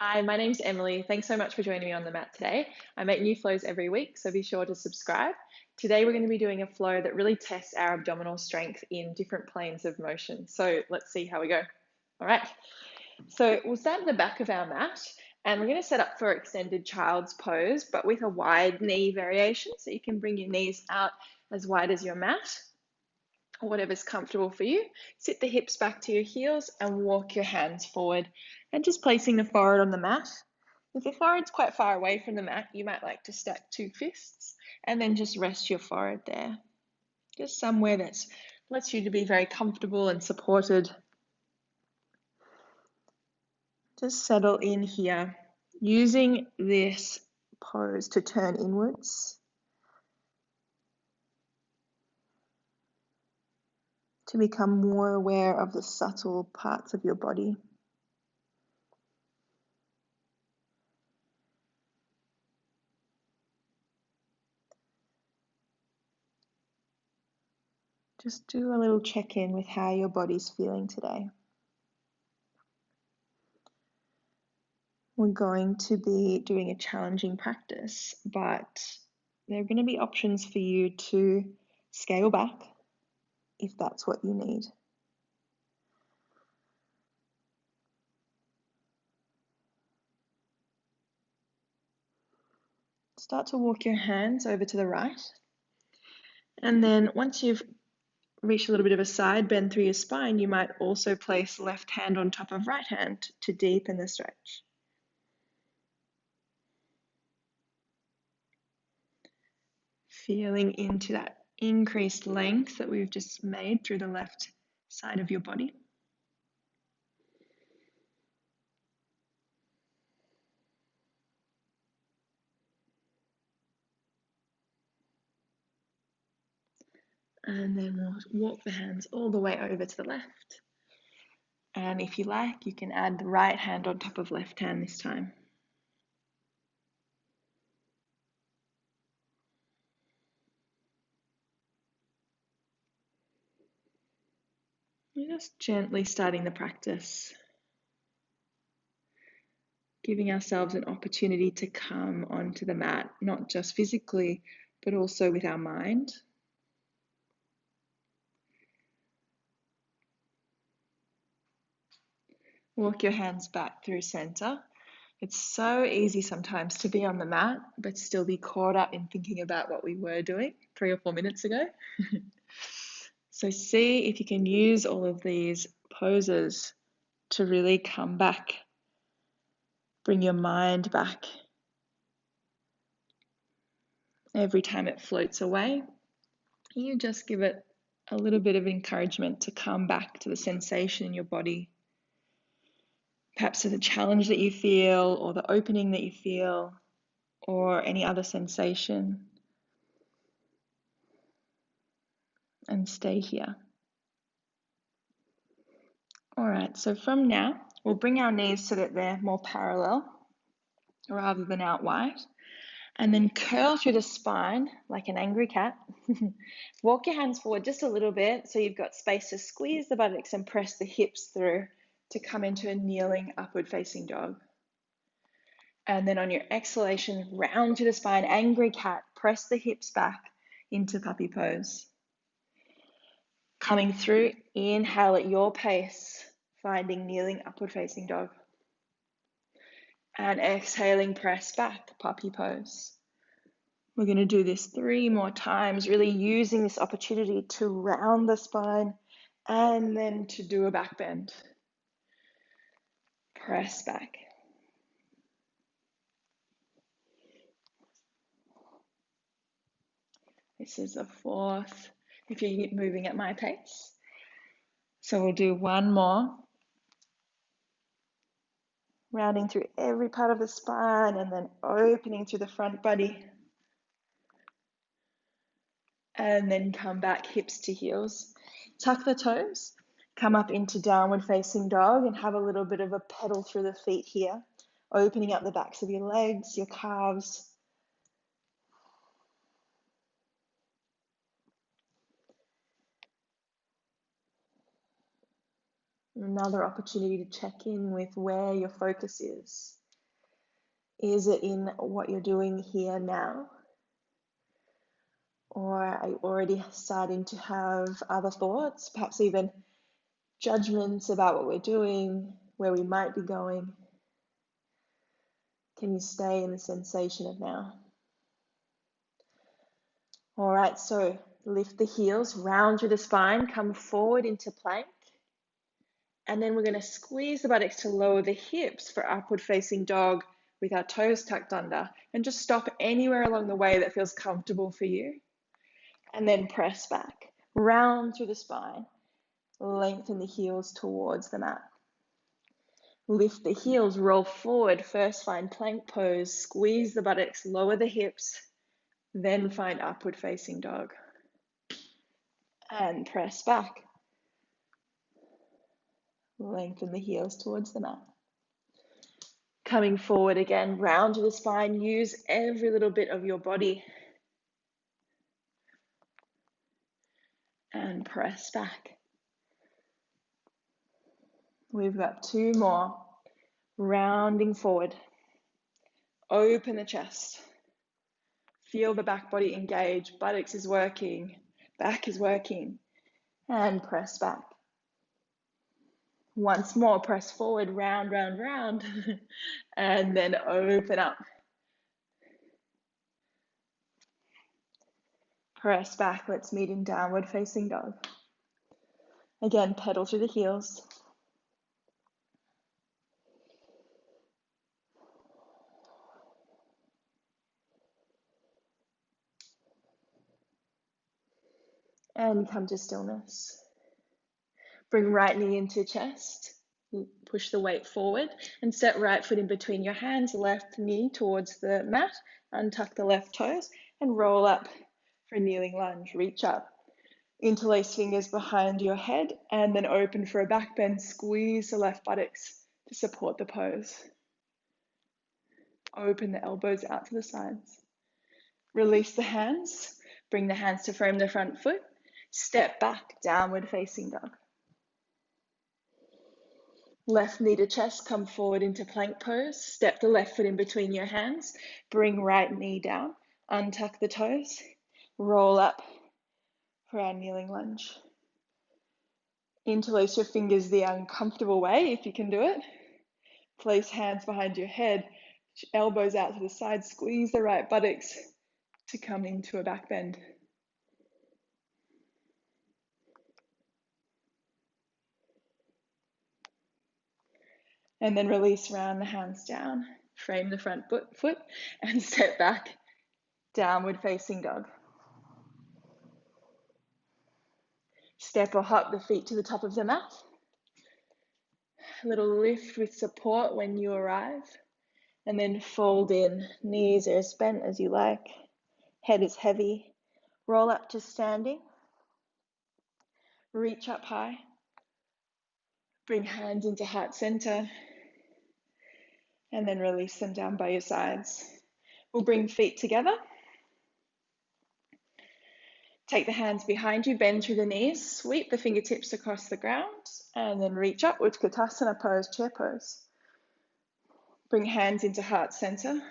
Hi, my name's Emily. Thanks so much for joining me on the mat today. I make new flows every week, so be sure to subscribe. Today, we're going to be doing a flow that really tests our abdominal strength in different planes of motion. So let's see how we go. All right. So we'll start at the back of our mat, and we're going to set up for extended child's pose, but with a wide knee variation. So you can bring your knees out as wide as your mat, or whatever's comfortable for you. Sit the hips back to your heels and walk your hands forward and just placing the forehead on the mat. If the forehead's quite far away from the mat, you might like to stack two fists and then just rest your forehead there. Just somewhere that lets you to be very comfortable and supported. Just settle in here, using this pose to turn inwards, to become more aware of the subtle parts of your body. Just do a little check-in with how your body's feeling today. We're going to be doing a challenging practice, but there are going to be options for you to scale back if that's what you need. Start to walk your hands over to the right. And then once you've reached a little bit of a side bend through your spine, you might also place left hand on top of right hand to deepen the stretch. Feeling into that increased length that we've just made through the left side of your body. And then we'll walk the hands all the way over to the left. And if you like, you can add the right hand on top of left hand this time. We're just gently starting the practice, giving ourselves an opportunity to come onto the mat, not just physically, but also with our mind. Walk your hands back through center. It's so easy sometimes to be on the mat, but still be caught up in thinking about what we were doing 3 or 4 minutes ago. So see if you can use all of these poses to really come back, bring your mind back. Every time it floats away, you just give it a little bit of encouragement to come back to the sensation in your body, perhaps to the challenge that you feel or the opening that you feel or any other sensation, and stay here. All right, so from now, we'll bring our knees so that they're more parallel rather than out wide, and then curl through the spine like an angry cat. Walk your hands forward just a little bit so you've got space to squeeze the buttocks and press the hips through to come into a kneeling upward facing dog. And then on your exhalation, round through the spine, angry cat, press the hips back into puppy pose. Coming through, inhale at your pace, finding kneeling upward facing dog. And exhaling, press back, puppy pose. We're going to do this 3 more times, really using this opportunity to round the spine and then to do a back bend. Press back. This is a 4th, if you're moving at my pace. So we'll do 1 more. Rounding through every part of the spine and then opening through the front body. And then come back hips to heels. Tuck the toes. Come up into downward facing dog and have a little bit of a pedal through the feet here. Opening up the backs of your legs, your calves. Another opportunity to check in with where your focus is. Is it in what you're doing here now? Or are you already starting to have other thoughts, perhaps even judgments about what we're doing, where we might be going? Can you stay in the sensation of now? All right, so lift the heels, round through the spine, come forward into plank. And then we're going to squeeze the buttocks to lower the hips for upward facing dog with our toes tucked under. And just stop anywhere along the way that feels comfortable for you. And then press back, round through the spine. Lengthen the heels towards the mat. Lift the heels, roll forward. First find plank pose, squeeze the buttocks, lower the hips, then find upward facing dog. And press back. Lengthen the heels towards the mat. Coming forward again, round to the spine. Use every little bit of your body. And press back. We've got 2 more. Rounding forward. Open the chest. Feel the back body engage. Buttocks is working. Back is working. And press back. Once more, press forward, round, round, round. And then open up. Press back. Let's meet in downward facing dog. Again, pedal through the heels. And come to stillness. Bring right knee into chest. Push the weight forward and step right foot in between your hands, left knee towards the mat, untuck the left toes and roll up for a kneeling lunge. Reach up, interlace fingers behind your head and then open for a back bend. Squeeze the left buttocks to support the pose. Open the elbows out to the sides. Release the hands, bring the hands to frame the front foot, step back, downward facing dog. Left knee to chest, come forward into plank pose. Step the left foot in between your hands. Bring right knee down. Untuck the toes. Roll up for our kneeling lunge. Interlace your fingers the uncomfortable way, if you can do it. Place hands behind your head. Elbows out to the side. Squeeze the right buttocks to come into a back bend. And then release, round the hands down, frame the front foot and step back, downward facing dog. Step or hop the feet to the top of the mat. A little lift with support when you arrive. And then fold in, knees are as bent as you like, head is heavy. Roll up to standing. Reach up high. Bring hands into heart center. And then release them down by your sides. We'll bring feet together. Take the hands behind you, bend through the knees, sweep the fingertips across the ground, and then reach up, Utkatasana pose, chair pose. Bring hands into heart center,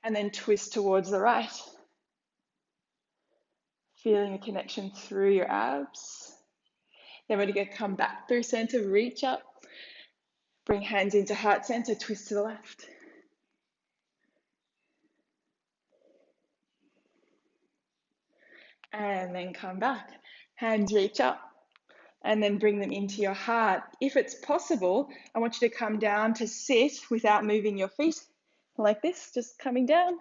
and then twist towards the right. Feeling a connection through your abs. Then we're going to come back through center, reach up, bring hands into heart center, twist to the left. And then come back. Hands reach up and then bring them into your heart. If it's possible, I want you to come down to sit without moving your feet like this, just coming down.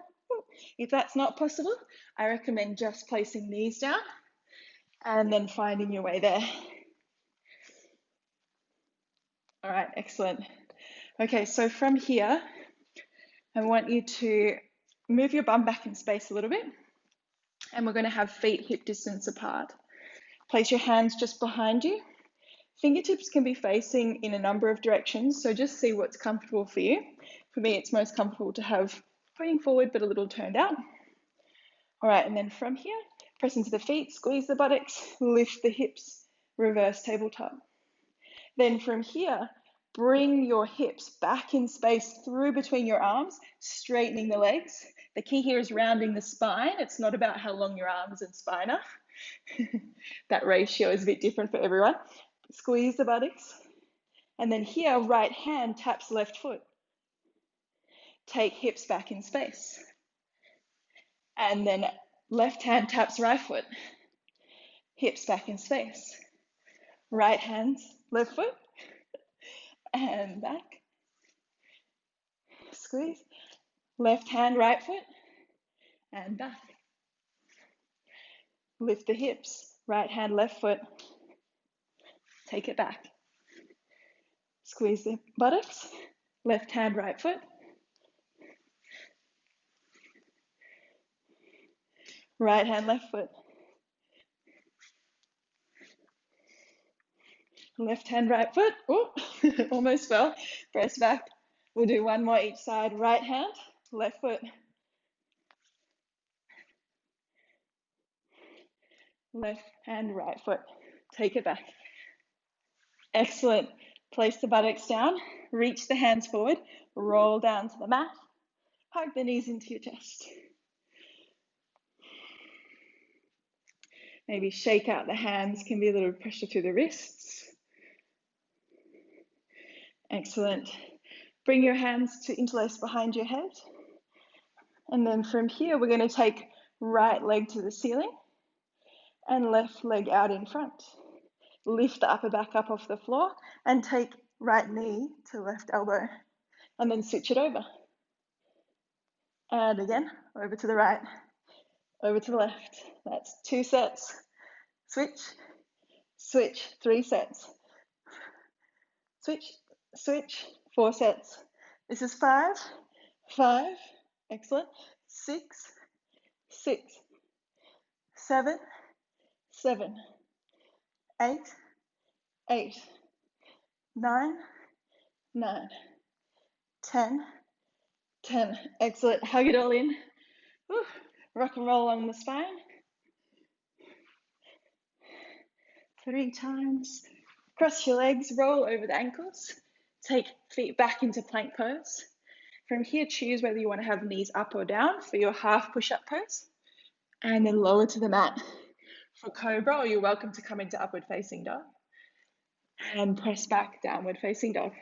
If that's not possible, I recommend just placing knees down and then finding your way there. All right, excellent. Okay, so from here, I want you to move your bum back in space a little bit. And we're going to have feet hip distance apart. Place your hands just behind you. Fingertips can be facing in a number of directions, so just see what's comfortable for you. For me, it's most comfortable to have pointing forward but a little turned out. All right, and then from here, press into the feet, squeeze the buttocks, lift the hips, reverse tabletop. Then from here, Bring your hips back in space through between your arms, straightening the legs. The key here is rounding the spine. It's not about how long your arms and spine are. That ratio is a bit different for everyone. Squeeze the buttocks. And then here, right hand taps left foot. Take hips back in space. And then left hand taps right foot. Hips back in space. Right hand, left foot. And back. Squeeze. Left hand, right foot. And back. Lift the hips. Right hand, left foot. Take it back. Squeeze the buttocks. Left hand, right foot. Right hand, left foot. Left hand, right foot. Oh, almost fell. Press back. We'll do one more each side. Right hand, left foot. Left hand, right foot. Take it back. Excellent. Place the buttocks down. Reach the hands forward. Roll down to the mat. Hug the knees into your chest. Maybe shake out the hands. Can be a little pressure through the wrists. Excellent. Bring your hands to interlace behind your head. And then from here, we're going to take right leg to the ceiling and left leg out in front. Lift the upper back up off the floor and take right knee to left elbow. And then switch it over. And again, over to the right, over to the left. That's 2 sets. Switch, switch, 3 sets. Switch, switch, 4 sets. This is 5, 5, excellent. 6, 6, 7, 7, 8, 8, 9, 9, 10, 10. Excellent. Hug it all in. Woo. Rock and roll along the spine. 3 times. Cross your legs, roll over the ankles. Take feet back into plank pose. From here, choose whether you want to have knees up or down for your half push-up pose. And then lower to the mat. For cobra, or you're welcome to come into upward facing dog. And press back, downward facing dog.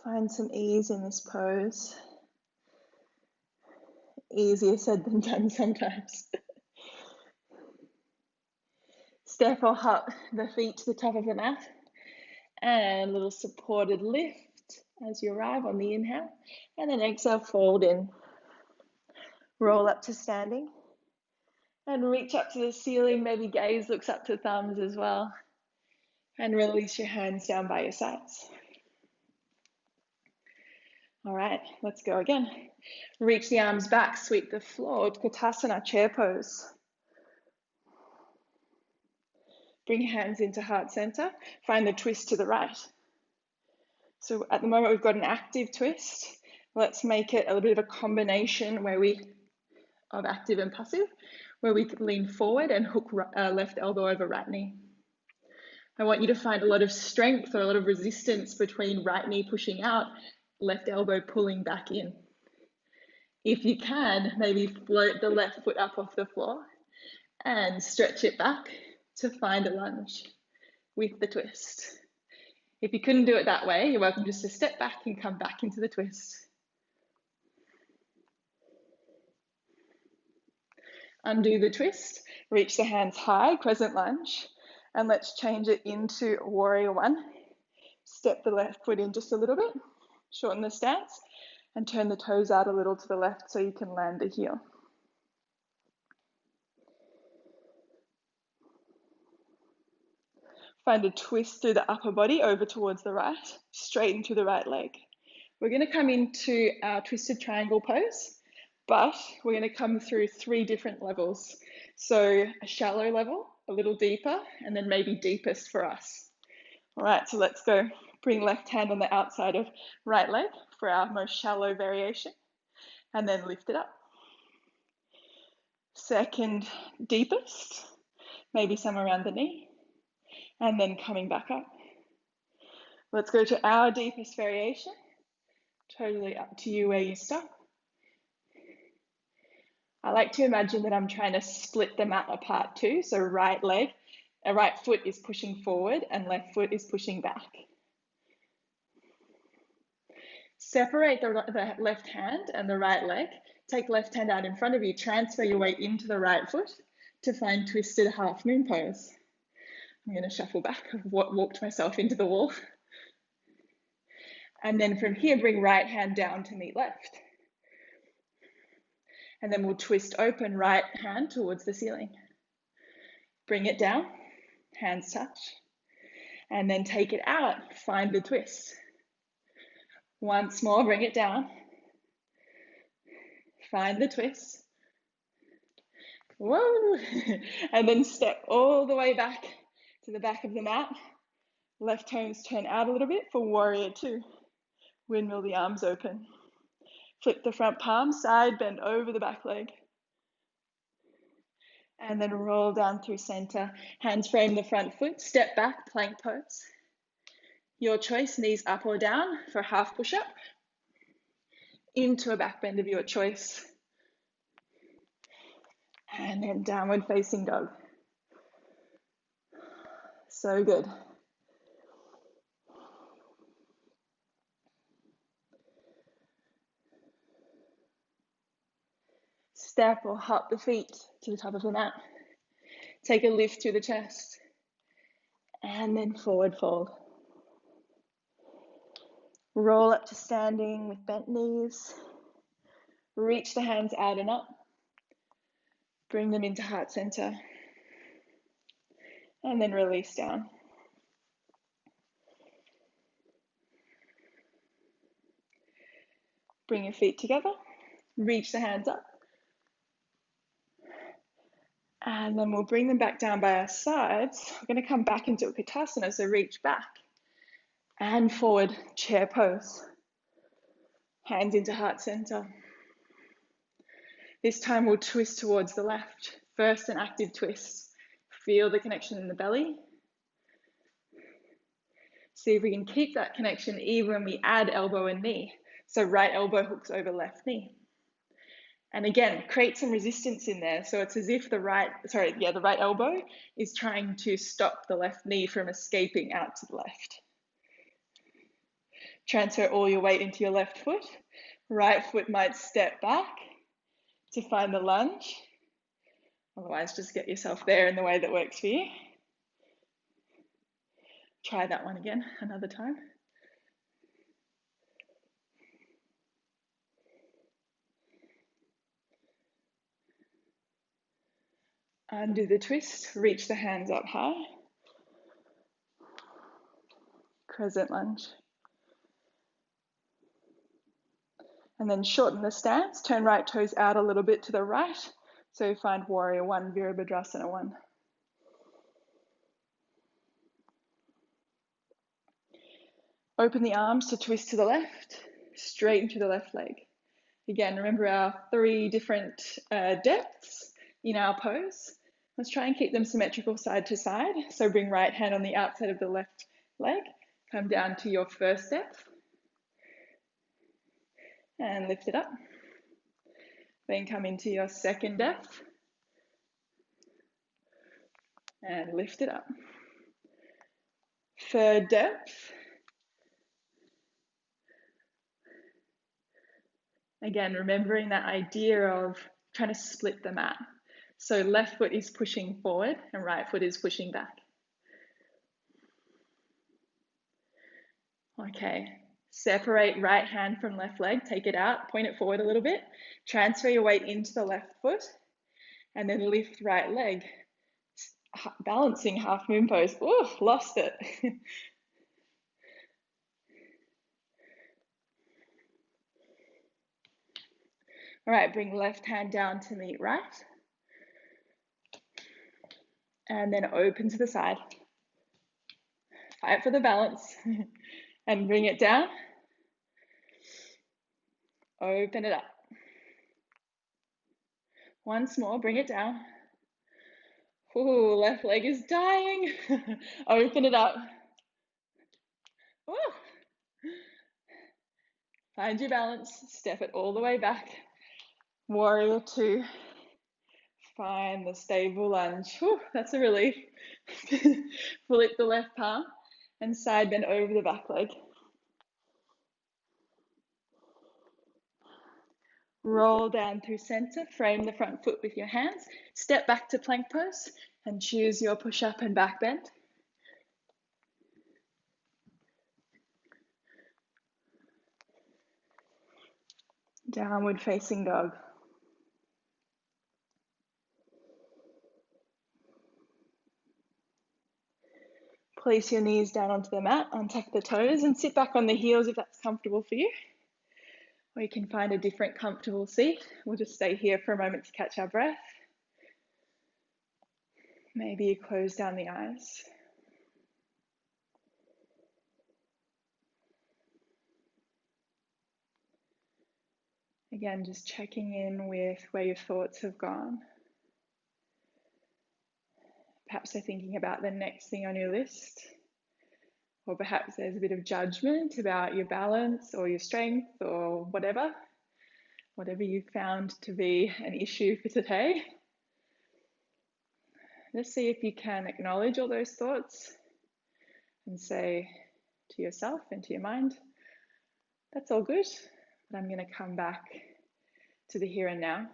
Find some ease in this pose. Easier said than done sometimes. Step or hop the feet to the top of the mat. And a little supported lift as you arrive on the inhale. And then exhale, fold in. Roll up to standing. And reach up to the ceiling. Maybe gaze looks up to thumbs as well. And release your hands down by your sides. All right, let's go again. Reach the arms back, sweep the floor, Utkatasana, chair pose. Bring hands into heart center. Find the twist to the right. So at the moment we've got an active twist. Let's make it a little bit of a combination of active and passive, where we lean forward and hook left elbow over right knee. I want you to find a lot of strength or a lot of resistance between right knee pushing out, left elbow pulling back in. If you can, maybe float the left foot up off the floor and stretch it back to find a lunge with the twist. If you couldn't do it that way, you're welcome just to step back and come back into the twist. Undo the twist, reach the hands high, crescent lunge, and let's change it into warrior one. Step the left foot in just a little bit, shorten the stance, and turn the toes out a little to the left so you can land the heel. Find a twist through the upper body over towards the right, straighten to the right leg. We're going to come into our twisted triangle pose, but we're going to come through 3 different levels. So a shallow level, a little deeper, and then maybe deepest for us. All right, so let's go. Bring left hand on the outside of right leg for our most shallow variation, and then lift it up. second deepest, maybe somewhere around the knee, and then coming back up. Let's go to our deepest variation. Totally up to you where you stop. I like to imagine that I'm trying to split the mat apart too. So right foot is pushing forward and left foot is pushing back. Separate the left hand and the right leg. Take left hand out in front of you. Transfer your weight into the right foot to find twisted half moon pose. I'm going to shuffle back. I've walked myself into the wall. And then from here, bring right hand down to meet left. And then we'll twist open right hand towards the ceiling. Bring it down, hands touch. And then take it out, find the twist. Once more, bring it down. Find the twist. Whoa! And then step all the way back to the back of the mat. Left toes turn out a little bit for warrior two. Windmill the arms open. Flip the front palm, side bend over the back leg. And then roll down through center. Hands frame the front foot, step back, plank pose. Your choice, knees up or down for half push-up. Into a back bend of your choice. And then downward facing dog. So good. Step or hop the feet to the top of the mat. Take a lift through the chest. And then forward fold. Roll up to standing with bent knees. Reach the hands out and up. Bring them into heart center. And then release down. Bring your feet together. Reach the hands up. And then we'll bring them back down by our sides. We're going to come back into Utkatasana, so reach back. And forward chair pose. Hands into heart center. This time we'll twist towards the left. First, an active twist. Feel the connection in the belly. See if we can keep that connection even when we add elbow and knee. So right elbow hooks over left knee. And again, create some resistance in there. So it's as if the right elbow is trying to stop the left knee from escaping out to the left. Transfer all your weight into your left foot. Right foot might step back to find the lunge. Otherwise, just get yourself there in the way that works for you. Try that one again another time. Undo the twist, reach the hands up high. Crescent lunge. And then shorten the stance, turn right toes out a little bit to the right. So find warrior one, Virabhadrasana one. Open the arms to twist to the left, straighten to the left leg. Again, remember our 3 different depths in our pose. Let's try and keep them symmetrical side to side. So bring right hand on the outside of the left leg, come down to your first depth, and lift it up. Then come into your second depth, and lift it up. Third depth. Again, remembering that idea of trying to split the mat. So left foot is pushing forward and right foot is pushing back. Okay, separate right hand from left leg, take it out, point it forward a little bit, transfer your weight into the left foot, and then lift right leg, balancing half moon pose. Ooh, lost it. All right, bring left hand down to meet right. And then open to the side. Fight for the balance. And bring it down. Open it up. Once more, bring it down. Ooh, left leg is dying. Open it up. Ooh. Find your balance, step it all the way back. Warrior two. Find the stable lunge. Whew, that's a relief. Flip the left palm and side bend over the back leg. Roll down through center, frame the front foot with your hands, step back to plank pose and choose your push up and back bend. Downward facing dog. Place your knees down onto the mat, untuck the toes and sit back on the heels if that's comfortable for you. Or you can find a different comfortable seat. We'll just stay here for a moment to catch our breath. Maybe you close down the eyes. Again, just checking in with where your thoughts have gone. Perhaps they're thinking about the next thing on your list. Or perhaps there's a bit of judgment about your balance or your strength or whatever you found to be an issue for today. Just see if you can acknowledge all those thoughts and say to yourself and to your mind, that's all good, but I'm going to come back to the here and now,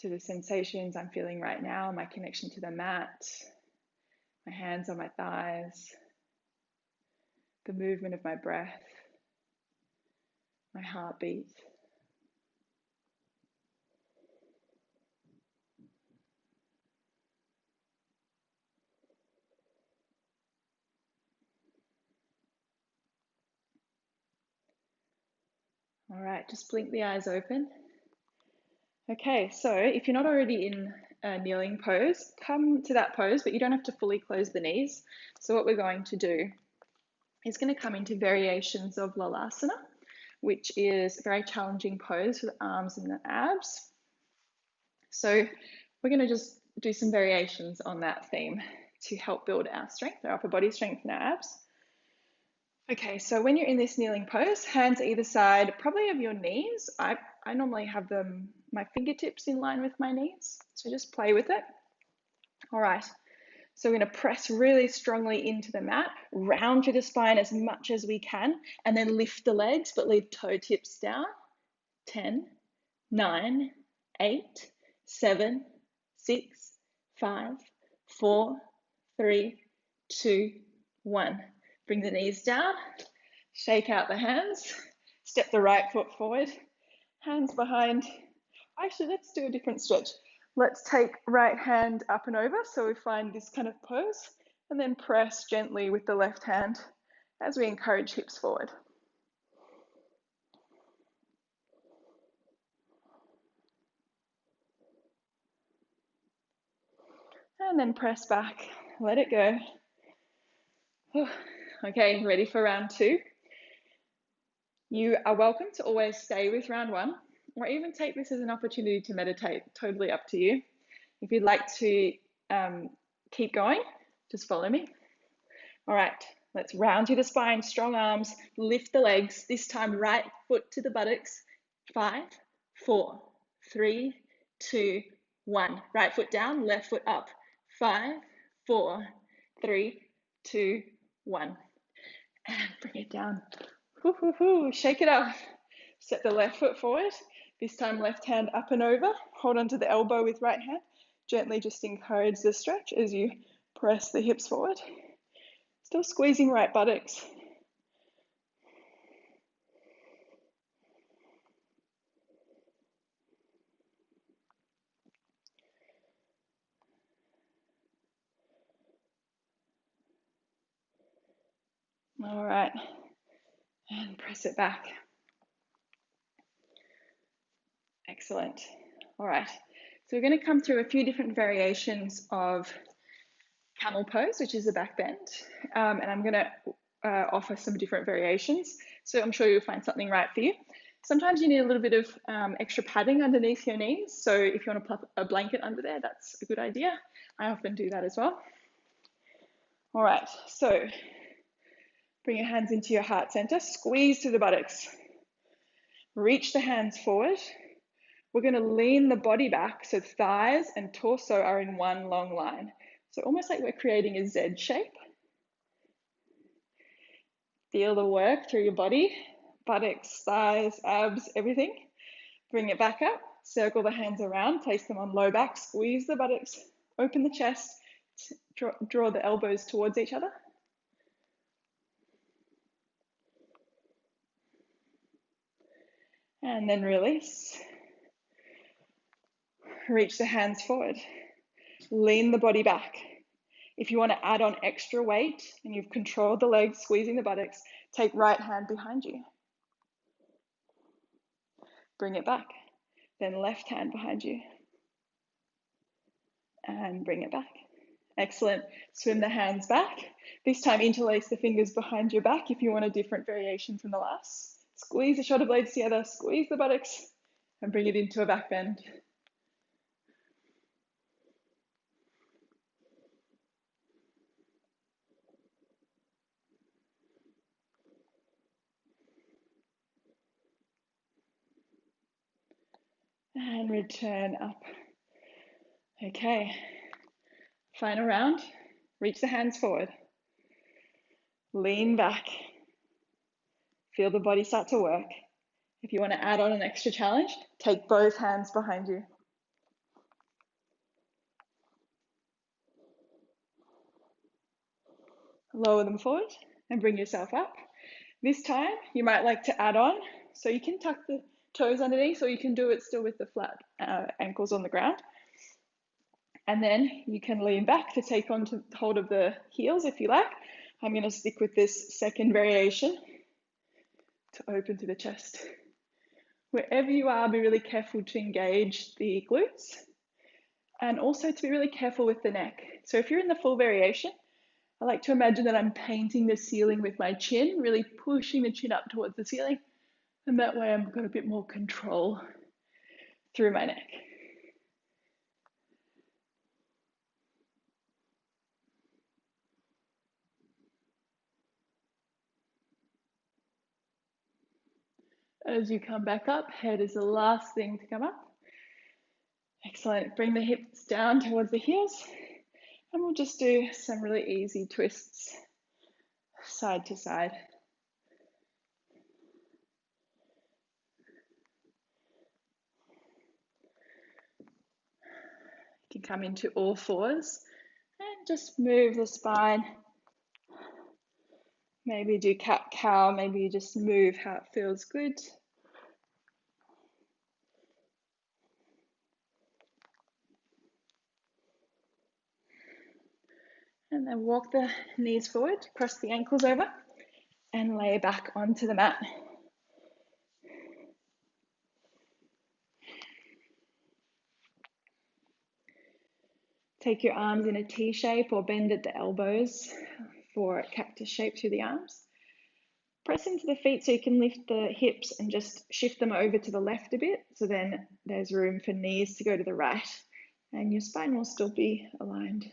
to the sensations I'm feeling right now, my connection to the mat, my hands on my thighs, the movement of my breath, my heartbeat. All right, just blink the eyes open. Okay, so if you're not already in a kneeling pose, come to that pose, but you don't have to fully close the knees. So what we're going to do is going to come into variations of Lalasana, which is a very challenging pose for the arms and the abs. So we're going to just do some variations on that theme to help build our strength, our upper body strength and our abs. Okay, so when you're in this kneeling pose, hands either side, probably of your knees. I normally have them, my fingertips in line with my knees, so just play with it. All right, so we're going to press really strongly into the mat, round through the spine as much as we can, and then lift the legs, but leave toe tips down. 10, 9, 8, 7, 6, 5, 4, 3, 2, 1. Bring the knees down, shake out the hands, step the right foot forward, hands behind. Actually, let's do a different stretch. Let's take right hand up and over, so we find this kind of pose, and then press gently with the left hand as we encourage hips forward. And then press back, let it go. Okay, ready for round two? You are welcome to always stay with round one, or even take this as an opportunity to meditate, totally up to you. If you'd like to keep going, just follow me. All right, let's round through the spine, strong arms, lift the legs, this time right foot to the buttocks. 5, 4, 3, 2, 1. Right foot down, left foot up. 5, 4, 3, 2, 1. And bring it down. Shake it up. Step the left foot forward. This time left hand up and over. Hold onto the elbow with right hand. Gently just encourage the stretch as you press the hips forward. Still squeezing right buttocks. All right, and press it back. Excellent. All right, so we're going to come through a few different variations of camel pose, which is a back bend, and I'm going to offer some different variations, so I'm sure you'll find something right for you. Sometimes you need a little bit of extra padding underneath your knees. So if you want to pop a blanket under there, that's a good idea. I often do that as well. All right, so bring your hands into your heart center, squeeze through the buttocks. Reach the hands forward. We're going to lean the body back so thighs and torso are in one long line. So almost like we're creating a Z shape. Feel the work through your body, buttocks, thighs, abs, everything. Bring it back up, circle the hands around, place them on low back, squeeze the buttocks, open the chest, draw the elbows towards each other. And then release. Reach the hands forward. Lean the body back. If you want to add on extra weight and you've controlled the legs, squeezing the buttocks, take right hand behind you. Bring it back. Then left hand behind you. And bring it back. Excellent. Swim the hands back. This time interlace the fingers behind your back if you want a different variation from the last. Squeeze the shoulder blades together, squeeze the buttocks, and bring it into a back bend. And return up. Okay. Final round. Reach the hands forward. Lean back. Feel the body start to work. If you want to add on an extra challenge, take both hands behind you. Lower them forward and bring yourself up. This time, you might like to add on, so you can tuck the toes underneath, or you can do it still with the flat ankles on the ground. And then you can lean back to take on to hold of the heels if you like. I'm going to stick with this second variation to open to the chest. Wherever you are, be really careful to engage the glutes and also to be really careful with the neck. So if you're in the full variation, I like to imagine that I'm painting the ceiling with my chin, really pushing the chin up towards the ceiling. And that way I've got a bit more control through my neck. As you come back up, head is the last thing to come up. Excellent. Bring the hips down towards the heels. And we'll just do some really easy twists side to side. You can come into all fours and just move the spine. Maybe do cat-cow, maybe you just move how it feels good. And then walk the knees forward, cross the ankles over, and lay back onto the mat. Take your arms in a T shape or bend at the elbows for a cactus shape through the arms. Press into the feet so you can lift the hips and just shift them over to the left a bit. So then there's room for knees to go to the right and your spine will still be aligned.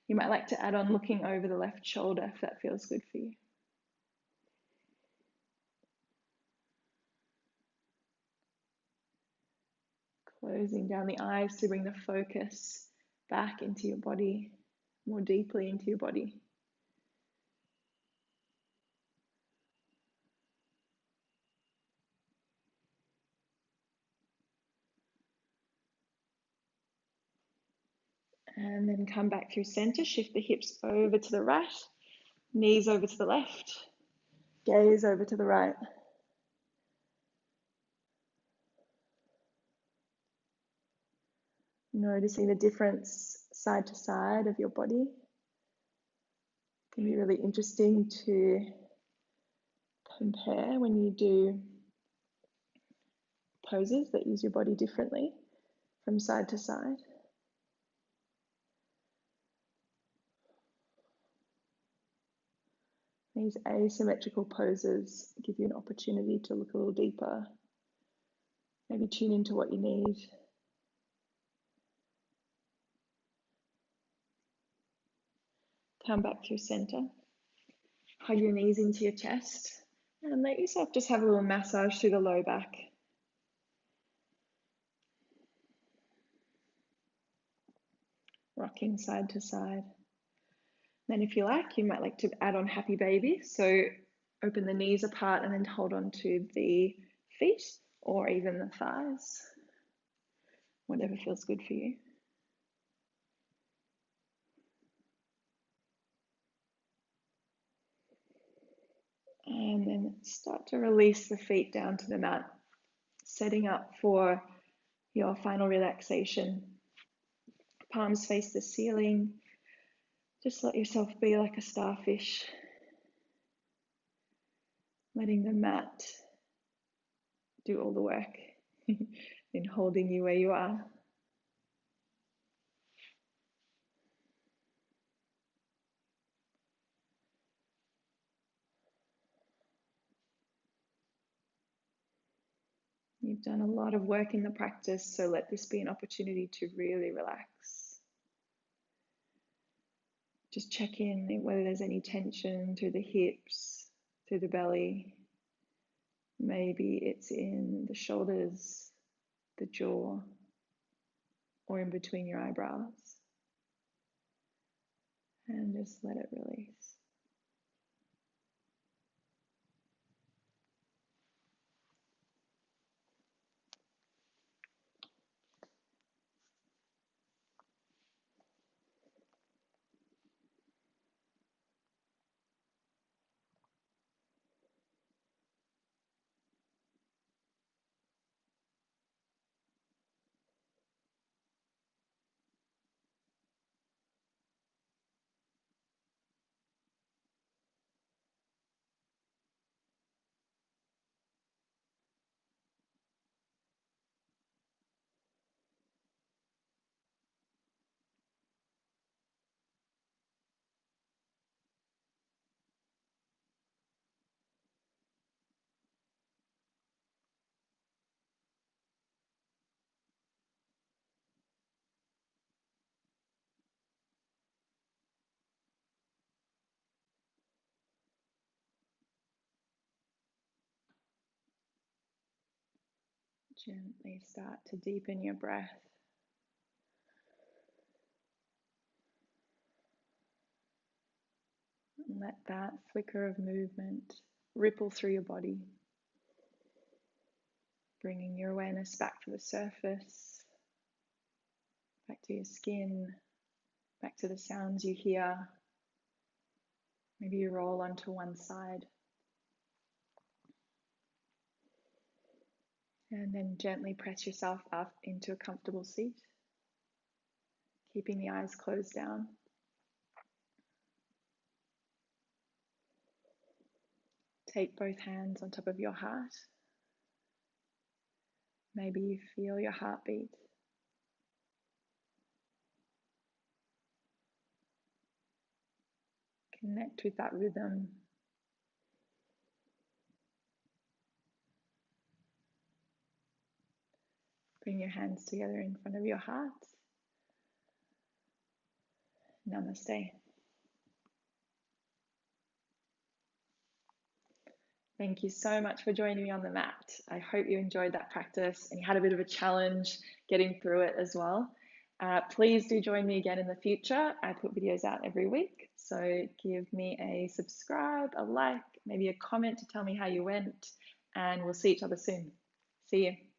You might like to add on looking over the left shoulder if that feels good for you. Closing down the eyes to bring the focus back into your body, more deeply into your body. And then come back through center, shift the hips over to the right, knees over to the left, gaze over to the right. Noticing the difference side to side of your body. It can be really interesting to compare when you do poses that use your body differently from side to side. These asymmetrical poses give you an opportunity to look a little deeper Maybe tune into what you need. Come back to your center. Hug your knees into your chest and let yourself just have a little massage through the low back. Rocking side to side. Then if you might like to add on happy baby. So open the knees apart and then hold on to the feet or even the thighs. Whatever feels good for you. And then start to release the feet down to the mat, setting up for your final relaxation. Palms face the ceiling. Just let yourself be like a starfish, letting the mat do all the work in holding you where you are. You've done a lot of work in the practice, so let this be an opportunity to really relax. Just check in whether there's any tension through the hips, through the belly. Maybe it's in the shoulders, the jaw, or in between your eyebrows. And just let it release. Gently start to deepen your breath. And let that flicker of movement ripple through your body, bringing your awareness back to the surface, back to your skin, back to the sounds you hear. Maybe you roll onto one side. And then gently press yourself up into a comfortable seat, keeping the eyes closed down. Take both hands on top of your heart. Maybe you feel your heartbeat. Connect with that rhythm. Bring your hands together in front of your heart. Namaste. Thank you so much for joining me on the mat. I hope you enjoyed that practice and you had a bit of a challenge getting through it as well. Please do join me again in the future. I put videos out every week, so give me a subscribe, a like, maybe a comment to tell me how you went, and we'll see each other soon. See you.